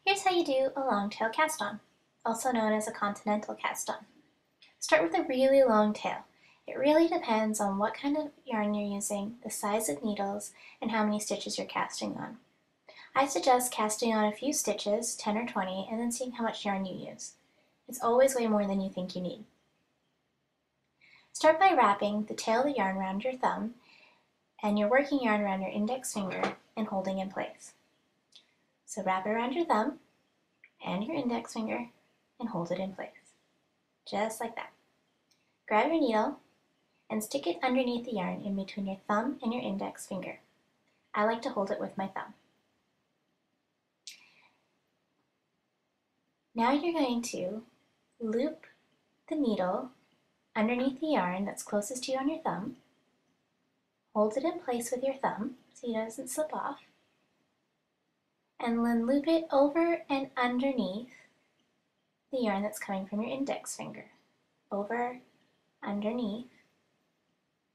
Here's how you do a long tail cast on, also known as a continental cast on. Start with a really long tail. It really depends on what kind of yarn you're using, the size of needles, and how many stitches you're casting on. I suggest casting on a few stitches, 10 or 20, and then seeing how much yarn you use. It's always way more than you think you need. Start by wrapping the tail of the yarn around your thumb and your working yarn around your index finger and holding in place. So wrap it around your thumb and your index finger and hold it in place, just like that. Grab your needle and stick it underneath the yarn in between your thumb and your index finger. I like to hold it with my thumb. Now you're going to loop the needle underneath the yarn that's closest to you on your thumb. Hold it in place with your thumb so it doesn't slip off. And then loop it over and underneath the yarn that's coming from your index finger. Over, underneath,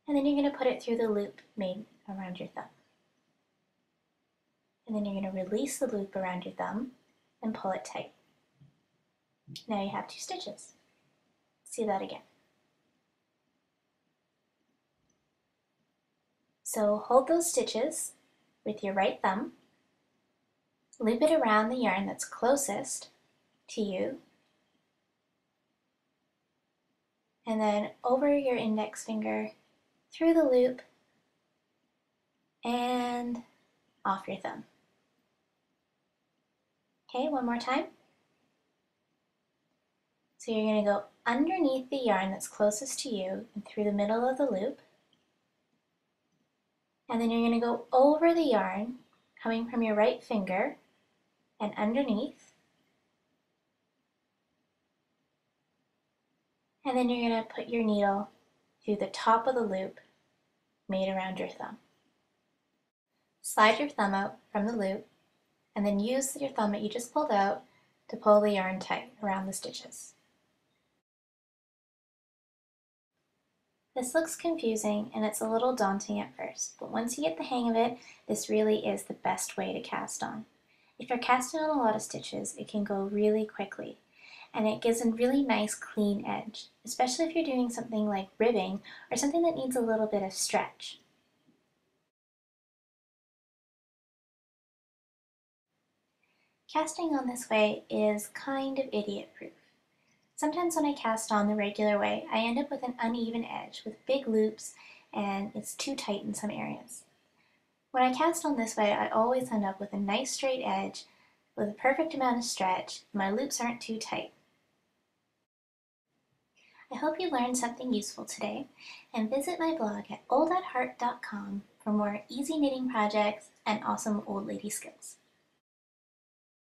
and then you're going to put it through the loop made around your thumb. And then you're going to release the loop around your thumb and pull it tight. Now you have 2 stitches. See that again. So hold those stitches with your right thumb, loop it around the yarn that's closest to you, and then over your index finger, through the loop, and off your thumb. Okay, one more time. So you're going to go underneath the yarn that's closest to you and through the middle of the loop. And then you're going to go over the yarn coming from your right finger and underneath. And then you're going to put your needle through the top of the loop made around your thumb. Slide your thumb out from the loop and then use your thumb that you just pulled out to pull the yarn tight around the stitches. This looks confusing and it's a little daunting at first, but once you get the hang of it, this really is the best way to cast on. If you're casting on a lot of stitches, it can go really quickly, and it gives a really nice clean edge, especially if you're doing something like ribbing or something that needs a little bit of stretch. Casting on this way is kind of idiot-proof. Sometimes when I cast on the regular way, I end up with an uneven edge with big loops and it's too tight in some areas. When I cast on this way, I always end up with a nice straight edge with a perfect amount of stretch, and my loops aren't too tight. I hope you learned something useful today, and visit my blog at oldatheart.com for more easy knitting projects and awesome old lady skills.